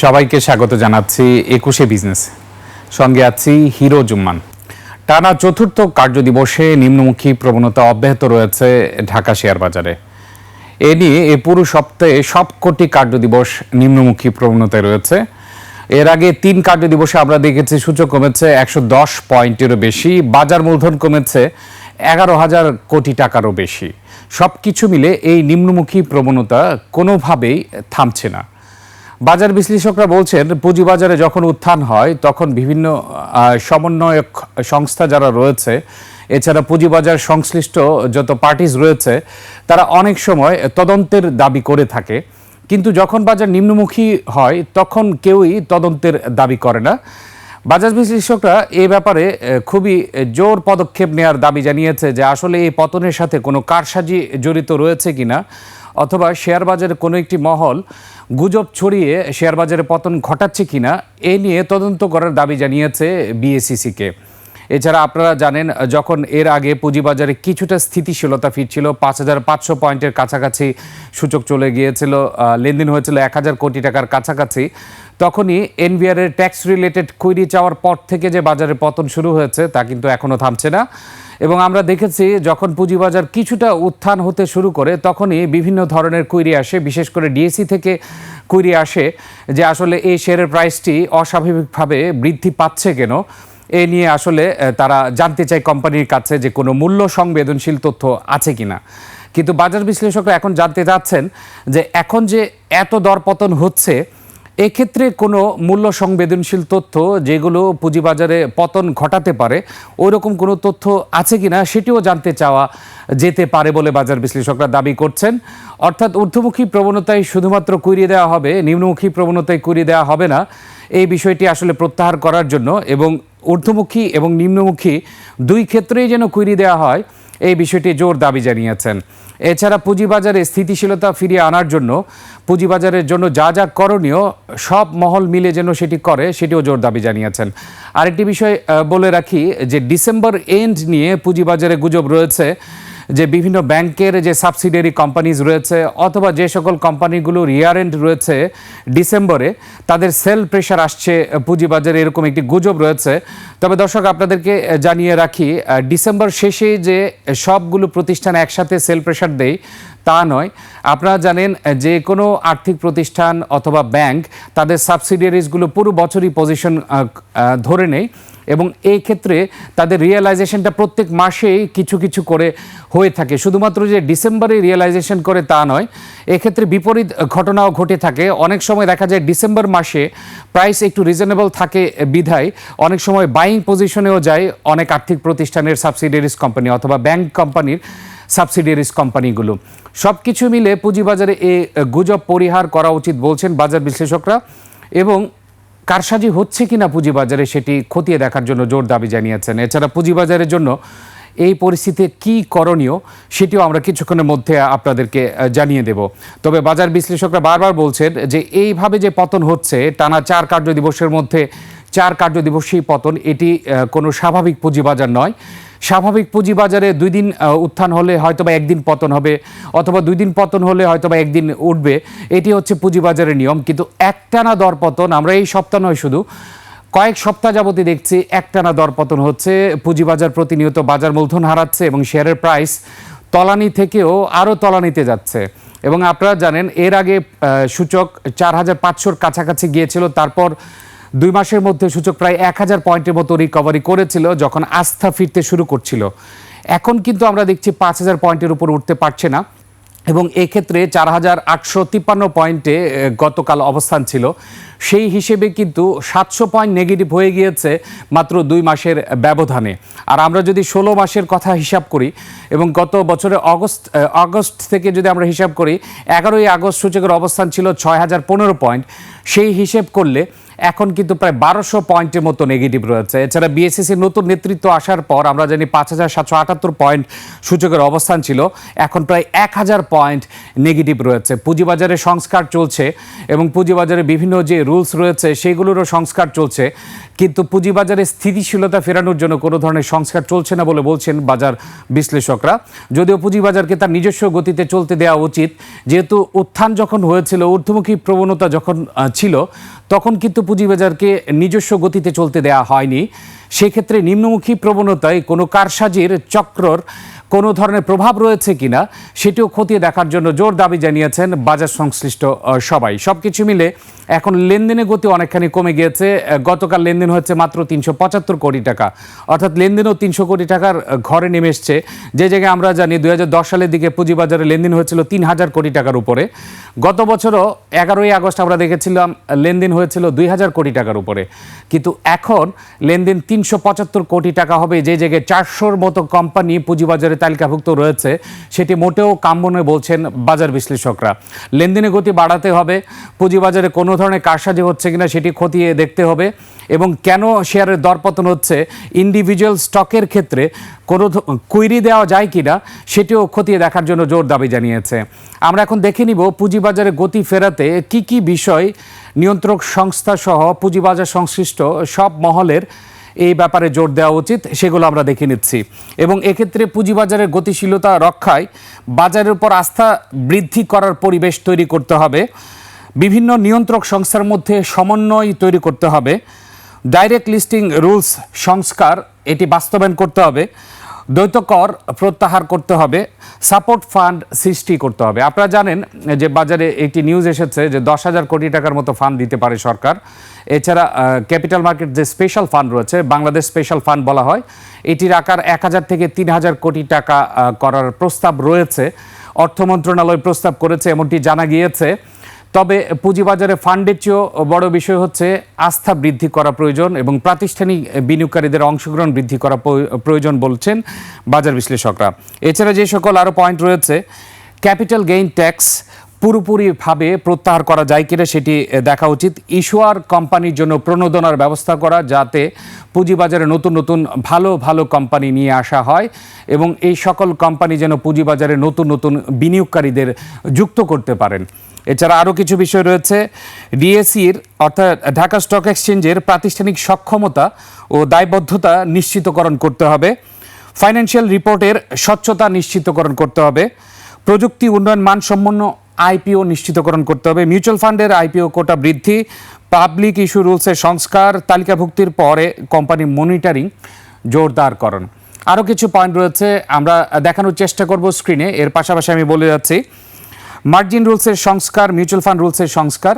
সবাইকে স্বাগত জানাচ্ছি ২১শে বিজনেস, সঙ্গে আছি হিরো জুম্মান। টানা চতুর্থ কার্যদিবসে নিম্নমুখী প্রবণতা অব্যাহত রয়েছে ঢাকা শেয়ার বাজারে। এ নিয়ে এ পুরো সপ্তাহে সবকটি কার্যদিবস নিম্নমুখী প্রবণতায় রয়েছে। এর আগে ৩ কার্যদিবসে আমরা দেখেছি সূচক কমেছে ১১০ পয়েন্টেরও বেশি, বাজার মূলধন কমেছে ১১,০০০ কোটি টাকারও বেশি। সবকিছু মিলে এই নিম্নমুখী প্রবণতা কোনোভাবেই থামছে না। বাজার বিশ্লেষকরা বলছেন, পুঁজিবাজারে যখন উত্থান হয় তখন বিভিন্ন সমন্বয়ক সংস্থা যারা রয়েছে, এছাড়া পুঁজিবাজার সংশ্লিষ্ট যত পার্টিজ রয়েছে, তারা অনেক সময় তদন্তের দাবি করে থাকে। কিন্তু যখন বাজার নিম্নমুখী হয় তখন কেউই তদন্তের দাবি করে না। বাজার বিশ্লেষকরা এ ব্যাপারে খুবই জোর পদক্ষেপ নেওয়ার দাবি জানিয়েছে যে আসলে এই পতনের সাথে কোনো কারসাজি জড়িত রয়েছে কিনা, অথবা শেয়ার বাজারে কোনো একটি মহল গুজব ছড়িয়ে শেয়ার বাজারে পতন ঘটাচ্ছে কিনা, এ নিয়ে তদন্ত করার দাবি জানিয়েছে বিএসইসিকে। এছাড়া আপনারা জানেন, যখন এর আগে পুঁজিবাজারে কিছুটা স্থিতিশীলতা ফিরছিল, ৫,৫০০ পয়েন্টের কাছাকাছি সূচক চলে গিয়েছিল, লেনদেন হয়েছিল ১,০০০ কোটি টাকার কাছাকাছি, তখনই এনবিআর এর ট্যাক্স রিলেটেড কুইরি চাওয়ার পর থেকে যে বাজারে পতন শুরু হয়েছে তা কিন্তু এখনও থামছে না। এবং আমরা দেখেছি যখন পুঁজিবাজার কিছুটা উত্থান হতে শুরু করে তখনই বিভিন্ন ধরনের কুইরি আসে, বিশেষ করে ডিএসই থেকে কুইরি আসে যে আসলে এই শেয়ারের প্রাইসটি অস্বাভাবিকভাবে বৃদ্ধি পাচ্ছে কেন। এ নিয়ে আসলে তারা জানতে চায় কোম্পানির কাছে যে কোনো মূল্য সংবেদনশীল তথ্য আছে কিনা। কিন্তু বাজার বিশ্লেষকরা এখন জানতে চাচ্ছেন যে এখন যে এত দরপতন হচ্ছে, এক্ষেত্রে কোনো মূল্য সংবেদনশীল তথ্য যেগুলো পুঁজিবাজারে পতন ঘটাতে পারে, ওইরকম কোনো তথ্য আছে কিনা সেটিও জানতে চাওয়া যেতে পারে বলে বাজার বিশ্লেষকরা দাবি করছেন। অর্থাৎ ঊর্ধ্বমুখী প্রবণতায় শুধুমাত্র কুইরি দেওয়া হবে, নিম্নমুখী প্রবণতায় কুইরি দেওয়া হবে না, এই বিষয়টি আসলে প্রত্যাহার করার জন্য এবং ঊর্ধ্বমুখী এবং নিম্নমুখী দুই ক্ষেত্রেই যেন কুইরি দেওয়া হয়, এই বিষয়টি জোর দাবি জানিয়েছেন। এছাড়া পুঁজিবাজারে স্থিতিশীলতা ফিরিয়ে আনার জন্য পুঁজিবাজারের জন্য যা যা করণীয় সব মহল মিলে যেন সেটি করে, সেটিও জোর দাবি জানিয়েছেন। আরেকটি বিষয় বলে রাখি যে ডিসেম্বর এন্ড নিয়ে পুঁজিবাজারে গুজব রয়েছে যে বিভিন্ন ব্যাংকের যে সাবসিডিয়ারি কোম্পানিজ রয়েছে অথবা যে সকল কোম্পানিগুলো ইয়ার এন্ড রয়েছে ডিসেম্বরে, তাদের সেল প্রেশার আসছে পুঁজিবাজারে, এরকম একটি গুজব রয়েছে। তবে দর্শক, আপনাদেরকে জানিয়ে রাখি, ডিসেম্বর শেষে যে সবগুলো প্রতিষ্ঠান একসাথে সেল প্রেশার দেয় তা নয়। আপনারা জানেন যে কোনো আর্থিক প্রতিষ্ঠান অথবা ব্যাংক তাদের সাবসিডিয়ারিজগুলো পুরো বছরই পজিশন ধরে নেয় এবং এই ক্ষেত্রে তাদের রিয়েলাইজেশনটা প্রত্যেক মাসেই কিছু কিছু করে হয়ে থাকে। শুধুমাত্র যে ডিসেম্বরে রিয়েলাইজেশন করে তা নয়, এক্ষেত্রে বিপরীত ঘটনাও ঘটে থাকে। অনেক সময় দেখা যায় ডিসেম্বর মাসে প্রাইস একটু রিজনেবল থাকে বিধায় অনেক সময় বাইং পজিশনেও যায় অনেক আর্থিক প্রতিষ্ঠানের সাবসিডিয়ারিজ কোম্পানি অথবা ব্যাংক কোম্পানির সাবসিডিয়ারিজ কোম্পানিগুলো। সব কিছু মিলে পুঁজিবাজারে এই গুজব পরিহার করা উচিত বলছেন বাজার বিশ্লেষকরা, এবং কারসাজি হচ্ছে কিনা পুঁজিবাজারে সেটি খতিয়ে দেখার জন্য জোর দাবি জানিয়েছেন। এছাড়া পুঁজিবাজারের জন্য এই পরিস্থিতিতে কী করণীয় সেটিও আমরা কিছুক্ষণের মধ্যে আপনাদেরকে জানিয়ে দেব। তবে বাজার বিশ্লেষকরা বারবার বলছেন যে এইভাবে যে পতন হচ্ছে টানা 4 কার্যদিবসের মধ্যে 4 কার্যদিবসেই পতন, এটি কোনো স্বাভাবিক পুঁজিবাজার নয়। স্বাভাবিক পুঁজিবাজারে 2 দিন উত্থান হলে হয়তোবা একদিন পতন হবে, অথবা 2 দিন পতন হলে হয়তোবা একদিন উঠবে, এটি হচ্ছে পুঁজিবাজারের নিয়ম। কিন্তু একটানা দরপতন আমরা এই সপ্তাহ নয়, শুধু কয়েক সপ্তাহ যাবতই দেখছি একটানা দরপতন হচ্ছে। পুঁজিবাজার প্রতিনিয়ত বাজার মূলধন হারাচ্ছে এবং শেয়ারের প্রাইস তলানি থেকেও আরও তলানিতে যাচ্ছে। এবং আপনারা জানেন এর আগে সূচক ৪,৫০০-র কাছাকাছি গিয়েছিল, তারপর 2 মাসের মধ্যে সূচক প্রায় ১,০০০ পয়েন্টের মতো রিকভারি করেছিল যখন আস্থা ফিরতে শুরু করছিল। এখন কিন্তু আমরা দেখছি ৫,০০০ পয়েন্টের উপর উঠতে পারছে না এবং এক্ষেত্রে ৪,৮৫৩ পয়েন্টে গতকাল অবস্থান ছিল। সেই হিসেবে কিন্তু ৭০০ পয়েন্ট নেগেটিভ হয়ে গিয়েছে মাত্র 2 মাসের ব্যবধানে। আর আমরা যদি 16 মাসের কথা হিসাব করি এবং গত বছরের আগস্ট থেকে যদি আমরা হিসাব করি, 11ই আগস্ট সূচকের অবস্থান ছিল ৬,০১৫ পয়েন্ট। সেই হিসেব করলে এখন কিন্তু প্রায় 1200 পয়েন্টের মতো নেগেটিভ রয়েছে। এছাড়া বিএসইসির নতুন নেতৃত্ব আসার পর আমরা জানি 5778 পয়েন্ট সূচকের অবস্থান ছিল, এখন প্রায় 1000 পয়েন্ট নেগেটিভ রয়েছে। পুঁজিবাজারে সংস্কার চলছে এবং পুঁজিবাজারে বিভিন্ন যে রুলস রয়েছে সেগুলোরও সংস্কার চলছে, কিন্তু পুঁজিবাজারে স্থিতিশীলতা ফেরানোর জন্য কোনো ধরনের সংস্কার চলছে না বলে বলছেন বাজার বিশ্লেষকরা। যদিও পুঁজিবাজারকে তার নিজস্ব গতিতে চলতে দেওয়া উচিত, যেহেতু উত্থান যখন হয়েছিল, ঊর্ধ্বমুখী প্রবণতা যখন ছিল, তখন কিন্তু পুঁজিবাজারকে নিজস্ব গতিতে চলতে দেওয়া হয়নি। সেক্ষেত্রে নিম্নমুখী প্রবণতায় কোনো কারসাজির চক্রর কোনো ধরনের প্রভাব রয়েছে কিনা সেটিও খতিয়ে দেখার জন্য জোর দাবি জানিয়েছেন বাজার সংশ্লিষ্ট সবাই। সবকিছু মিলে এখন লেনদেনের গতি অনেকখানি কমে গিয়েছে। গতকাল লেনদেন হয়েছে মাত্র 375 কোটি টাকা, অর্থাৎ লেনদেনও 300 কোটি টাকার ঘরে নেমে এসছে। যে জায়গায় আমরা জানি 2010 সালের দিকে পুঁজিবাজারে লেনদেন হয়েছিল 3000 কোটি টাকার উপরে। গত বছরও 11ই আগস্ট আমরা দেখেছিলাম লেনদেন হয়েছিল 2000 কোটি টাকার উপরে, কিন্তু এখন লেনদেন 375 কোটি টাকা হবে। যে জায়গায় 400-র মতো কোম্পানি পুঁজিবাজারে তালিকাভুক্ত রয়েছে, সেটি মোটেও কাম্য নয় বলছেন বাজার বিশ্লেষকরা। লেনদেনের গতি বাড়াতে হবে, পুঁজিবাজারে কোনো ধরনের কারসাজি হচ্ছে কিনা সেটি খতিয়ে দেখতে হবে, এবং কেন শেয়ারের দরপতন হচ্ছে ইন্ডিভিজুয়াল স্টকের ক্ষেত্রে কোনো কুইরি দেওয়া যায় কিনা সেটিও খতিয়ে দেখার জন্য জোর দাবি জানিয়েছে। আমরা এখন দেখে নিব পুঁজিবাজারে গতি ফেরাতে কি কি বিষয় নিয়ন্ত্রক সংস্থা সহ পুঁজিবাজার সংশ্লিষ্ট সব মহলের এই ব্যাপারে জোর দেওয়া উচিত, সেগুলো আমরা দেখে নিচ্ছি। এবং এক্ষেত্রে পুঁজিবাজারের গতিশীলতা রক্ষায় বাজারের উপর আস্থা বৃদ্ধি করার পরিবেশ তৈরি করতে হবে, বিভিন্ন নিয়ন্ত্রক সংস্থার মধ্যে সমন্বয় তৈরি করতে হবে, ডাইরেক্ট লিস্টিং রুলস সংস্কার এটি বাস্তবায়ন করতে হবে, দ্বৈত কর প্রত্যাহার করতে হবে, সাপোর্ট ফান্ড সৃষ্টি করতে হবে। আপনারা জানেন যে বাজারে একটি নিউজ এসেছে যে 10,000 কোটি টাকার মতো ফান্ড দিতে পারে সরকার। এছাড়া ক্যাপিটাল মার্কেট যে স্পেশাল ফান্ড রয়েছে, বাংলাদেশ স্পেশাল ফান্ড বলা হয়, এটির আকার 1000 থেকে 3000 কোটি টাকা করার প্রস্তাব রয়েছে। অর্থ মন্ত্রণালয় প্রস্তাব করেছে এমনটি জানা গিয়েছে। তবে পুঁজিবাজারে ফান্ডের চেয়েও বড় বিষয় হচ্ছে আস্থা বৃদ্ধি করা প্রয়োজন এবং প্রাতিষ্ঠানিক বিনিয়োগকারীদের অংশগ্রহণ বৃদ্ধি করা প্রয়োজন বলছেন বাজার বিশ্লেষকরা। এছাড়া যে সকল আরও পয়েন্ট রয়েছে, ক্যাপিটাল গেইন ট্যাক্স পুরোপুরিভাবে প্রত্যাহার করা যায় কিনা সেটি দেখা উচিত। ইস্যুয়ার কোম্পানির জন্য প্রণোদনার ব্যবস্থা করা, যাতে পুঁজিবাজারে নতুন নতুন ভালো ভালো কোম্পানি নিয়ে আসা হয় এবং এই সকল কোম্পানি যেন পুঁজিবাজারে নতুন নতুন বিনিয়োগকারীদের যুক্ত করতে পারেন। এছাড়া আরও কিছু বিষয় রয়েছে, ডিএসইর অর্থাৎ ঢাকা স্টক এক্সচেঞ্জের প্রাতিষ্ঠানিক সক্ষমতা ও দায়বদ্ধতা নিশ্চিতকরণ করতে হবে, ফাইন্যান্সিয়াল রিপোর্টের স্বচ্ছতা নিশ্চিতকরণ করতে হবে, প্রযুক্তি উন্নয়ন মানসম্পন্ন আইপিও নিশ্চিতকরণ করতে হবে, মিউচুয়াল ফান্ডের আইপিও কোটা বৃদ্ধি, পাবলিক ইস্যু রুলসের সংস্কার, তালিকাভুক্তির পরে কোম্পানি মনিটরিং জোরদারকরণ। আরও কিছু পয়েন্ট রয়েছে, আমরা দেখানোর চেষ্টা করব স্ক্রিনে। এর পাশাপাশি আমি বলে যাচ্ছি মার্জিন রুলসের সংস্কার, মিউচুয়াল ফান্ড রুলসের সংস্কার।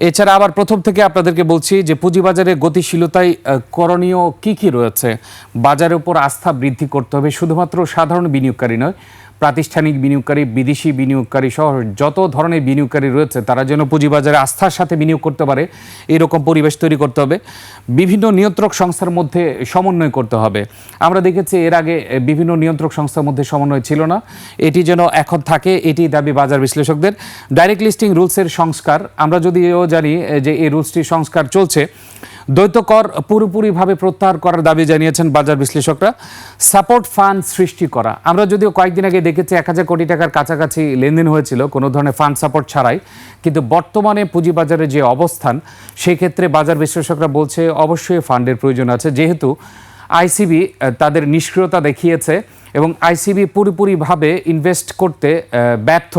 এছাড়া আবার প্রথম থেকে আপনাদেরকে বলছি যে পুঁজিবাজারে গতিশীলতায় করণীয় কি কি রয়েছে। বাজারের উপর আস্থা বৃদ্ধি করতে হবে, শুধুমাত্র সাধারণ বিনিয়োগকারী নয়, প্রাতিষ্ঠানিক বিনিয়োগকারী, বিদেশি বিনিয়োগকারী সহ যত ধরনের বিনিয়োগকারী রয়েছে তারা যেন পুঁজিবাজারে আস্থার সাথে বিনিয়োগ করতে পারে এরকম পরিবেশ তৈরি করতে হবে। বিভিন্ন নিয়ন্ত্রক সংস্থার মধ্যে সমন্বয় করতে হবে। আমরা দেখেছি এর আগে বিভিন্ন নিয়ন্ত্রক সংস্থার মধ্যে সমন্বয় ছিল না, এটি যেন এখন থাকে, এটি দাবি বাজার বিশ্লেষকদের। ডাইরেক্ট লিস্টিং রুলসের সংস্কার, আমরা যদিও জানি যে এই রুলসটির সংস্কার চলছে। দ্বৈত কর পুরোপুরিভাবে প্রত্যাহার করার দাবি জানিয়েছেন বাজার বিশ্লেষকরা। সাপোর্ট ফান্ড সৃষ্টি করা, আমরা যদিও কয়েকদিন আগে দেখেছি 1000 কোটি টাকার কাছাকাছি লেনদেন হয়েছিল কোনো ধরনের ফান্ড সাপোর্ট ছাড়াই, কিন্তু বর্তমানে পুঁজিবাজারের যে অবস্থান সেই ক্ষেত্রে বাজার বিশ্লেষকরা বলছে অবশ্যই ফান্ডের প্রয়োজন আছে, যেহেতু আইসিবি তাদের নিষ্ক্রিয়তা দেখিয়েছে এবং আইসিবি পুরোপুরিভাবে ইনভেস্ট করতে ব্যর্থ।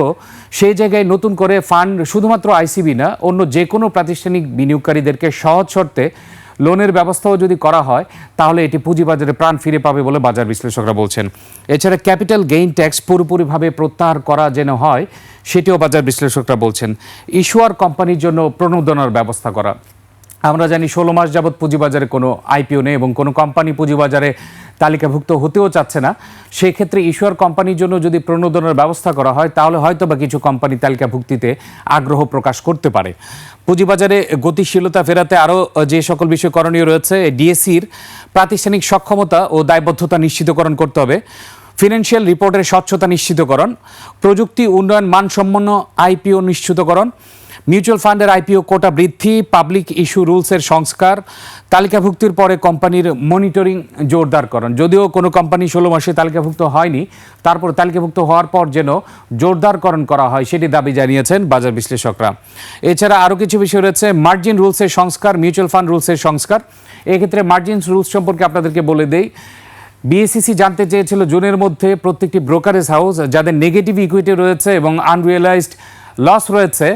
সেই জায়গায় নতুন করে ফান্ড শুধুমাত্র আইসিবি না, অন্য যে কোনো প্রাতিষ্ঠানিক বিনিয়োগকারীদেরকে সহজ শর্তে লোনের ব্যবস্থাও যদি করা হয় তাহলে এটি পুঁজিবাজারে প্রাণ ফিরে পাবে বলে বাজার বিশ্লেষকরা বলছেন। এছাড়া ক্যাপিটাল গেইন ট্যাক্স পুরোপুরিভাবে প্রত্যাহার করা যেন হয় সেটিও বাজার বিশ্লেষকরা বলছেন। ইস্যুয়ার কোম্পানির জন্য প্রণোদনার ব্যবস্থা করা, আমরা জানি 16 মাস যাবৎ পুঁজিবাজারে কোনো আইপিও নেই এবং কোনো কোম্পানি পুঁজিবাজারে তালিকাভুক্ত হতেও চাচ্ছে না। সেই ক্ষেত্রে ইস্যুয়ার কোম্পানির জন্য যদি প্রণোদনের ব্যবস্থা করা হয় তাহলে হয়তো বা কিছু কোম্পানি তালিকাভুক্তিতে আগ্রহ প্রকাশ করতে পারে। পুঁজিবাজারে গতিশীলতা ফেরাতে আরও যে সকল বিষয় করণীয় রয়েছে, ডিএসইর প্রাতিষ্ঠানিক সক্ষমতা ও দায়বদ্ধতা নিশ্চিতকরণ করতে হবে, ফিনান্সিয়াল রিপোর্টের স্বচ্ছতা নিশ্চিতকরণ, প্রযুক্তি উন্নয়ন মানসম্পন্ন আইপিও নিশ্চিতকরণ, মিউচুয়াল ফান্ডের আইপিও কোটা বৃদ্ধি, পাবলিক ইস্যু রুলসের সংস্কার, তালিকাভুক্তির পরে কোম্পানির মনিটরিং জোরদারকরণ। যদিও কোনো কোম্পানি 16 মাসে তালিকাভুক্ত হয়নি, তারপর তালিকাভুক্ত হওয়ার পর যেন জোরদারকরণ করা হয় সেটি দাবি জানিয়েছেন বাজার বিশ্লেষকরা। এছাড়া আরও কিছু বিষয় রয়েছে, মার্জিন রুলসের সংস্কার, মিউচুয়াল ফান্ড রুলসের সংস্কার। এক্ষেত্রে মার্জিন রুলস সম্পর্কে আপনাদেরকে বলে দেই, বিএসইসি জানতে চেয়েছিল জুনের মধ্যে প্রত্যেকটি ব্রোকারেজ হাউস যাদের নেগেটিভ ইকুইটি রয়েছে এবং আনরিয়েলাইজড লস রয়েছে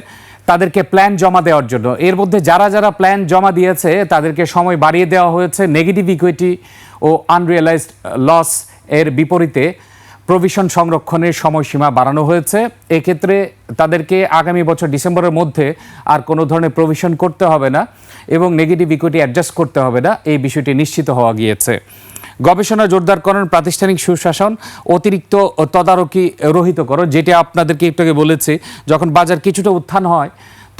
তাদেরকে প্ল্যান জমা দেওয়ার জন্য। এর মধ্যে যারা যারা প্ল্যান জমা দিয়েছে তাদেরকে সময় বাড়িয়ে দেওয়া হয়েছে। নেগেটিভ ইকুইটি ও আনরিয়েলাইজড লস এর বিপরীতে প্রভিশন সংরক্ষণের সময়সীমা বাড়ানো হয়েছে। এক্ষেত্রে তাদেরকে আগামী বছর ডিসেম্বরের মধ্যে আর কোনো ধরনের প্রভিশন করতে হবে না এবং নেগেটিভ ইকুইটি অ্যাডজাস্ট করতে হবে না, এই বিষয়টি নিশ্চিত হওয়া গিয়েছে। গবেষণা জোরদারকরণ, প্রাতিষ্ঠানিক সুশাসন, অতিরিক্ত তদারকি রহিতকরণ, যেটা আপনাদেরকে একটু আগে বলেছি, যখন বাজার কিছুটা উত্থান হয়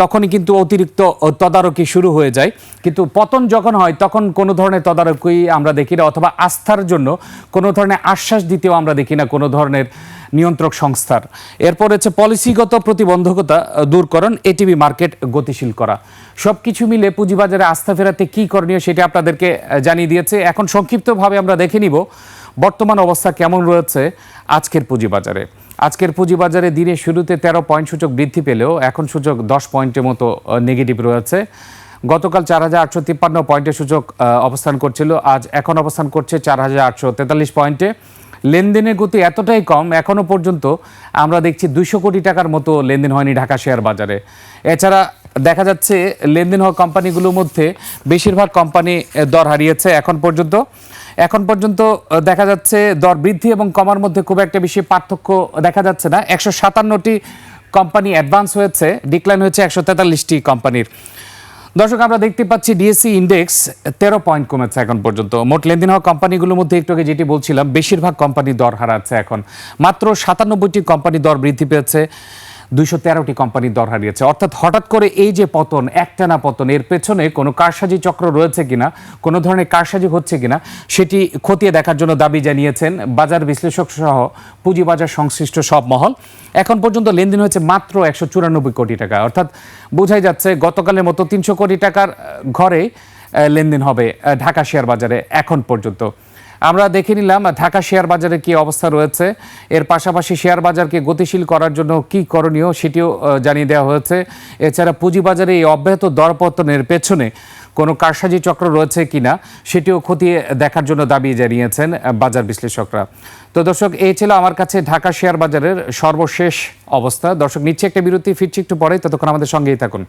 তখনই কিন্তু অতিরিক্ত তদারকি শুরু হয়ে যায়, কিন্তু পতন যখন হয় তখন কোনো ধরনের তদারকি আমরা দেখি না, অথবা আস্থার জন্য কোনো ধরনের আশ্বাস দিতেও আমরা দেখি না কোনো ধরনের নিয়ন্ত্রক সংস্থার। এরপর হচ্ছে পলিসিগত প্রতিবন্ধকতা দূরকরণ, এটিবি মার্কেট গতিশীল করা। সব কিছু মিলে পুঁজিবাজারে আস্থা ফেরাতে কী করণীয় সেটা আপনাদেরকে জানিয়ে দিয়েছে। এখন সংক্ষিপ্তভাবে আমরা দেখে নিব বর্তমান অবস্থা কেমন রয়েছে আজকের পুঁজিবাজারে। আজকের পুঁজিবাজারে দিনের শুরুতে 13 পয়েন্ট সূচক বৃদ্ধি পেলেও এখন সূচক 10 পয়েন্টের মতো নেগেটিভ রয়েছে। গতকাল 4,853 পয়েন্টের সূচক অবস্থান করছিল, আজ এখন অবস্থান করছে 4,843 পয়েন্টে। লেনদেনের গতি এতটাই কম, এখনও পর্যন্ত আমরা দেখছি 200 কোটি টাকার মতো লেনদেন হয়নি ঢাকা শেয়ার বাজারে। এছাড়া দেখা যাচ্ছে লেনদেন হওয়া কোম্পানিগুলোর মধ্যে বেশিরভাগ কোম্পানি দর হারিয়েছে এখন পর্যন্ত দেখা যাচ্ছে দর বৃদ্ধি এবং কমার মধ্যে খুব একটা বেশি পার্থক্য দেখা যাচ্ছে না। 157টি কোম্পানি অ্যাডভান্স হয়েছে, ডিক্লাইন হয়েছে 143টি কোম্পানির। দর্শক, আমরা দেখতে পাচ্ছি ডিএসসি ইন্ডেক্স 13 পয়েন্ট কমেছে এখন পর্যন্ত। মোট লেনদেন হওয়া কোম্পানিগুলোর মধ্যে একটু আগে যেটি বলছিলাম, বেশিরভাগ কোম্পানি দর হারাচ্ছে। এখন মাত্র 97টি কোম্পানি দর বৃদ্ধি পেয়েছে, 213টি কোম্পানি দর হারিয়েছে। অর্থাৎ হঠাৎ করে এই যে পতন, একটানা পতন, এর পেছনে কোনো কারসাজি চক্র রয়েছে কিনা, কোনো ধরনের কারসাজি হচ্ছে কিনা সেটি খতিয়ে দেখার জন্য দাবি জানিয়েছেন বাজার বিশ্লেষক সহ পুঁজিবাজার সংশ্লিষ্ট সব মহল। এখন পর্যন্ত লেনদেন হয়েছে মাত্র 194 কোটি টাকা, অর্থাৎ বোঝাই যাচ্ছে গতকালের মতো 300 কোটি টাকার ঘরে লেনদেন হবে ঢাকা শেয়ার বাজারে এখন পর্যন্ত। আমরা দেখে নিলাম ঢাকা শেয়ার বাজারে কি অবস্থা রয়েছে, এর পাশাপাশি শেয়ার বাজারকে গতিশীল করার জন্য কি করণীয় সেটিও জানিয়ে দেওয়া হয়েছে। এছাড়া পুঁজিবাজারে এই অব্যাহত দরপতনের পেছনে কোনো কারসাজি চক্র রয়েছে কিনা সেটিও খতিয়ে দেখার জন্য দাবি জানিয়েছেন বাজার বিশ্লেষকরা। তো দর্শক, এই ছিল আমার কাছে ঢাকা শেয়ার বাজারের সর্বশেষ অবস্থা। দর্শক, নিচ্ছে একটা বিরতি, ফিরছি একটু পরে, ততক্ষণ আমাদের সঙ্গেই থাকুন।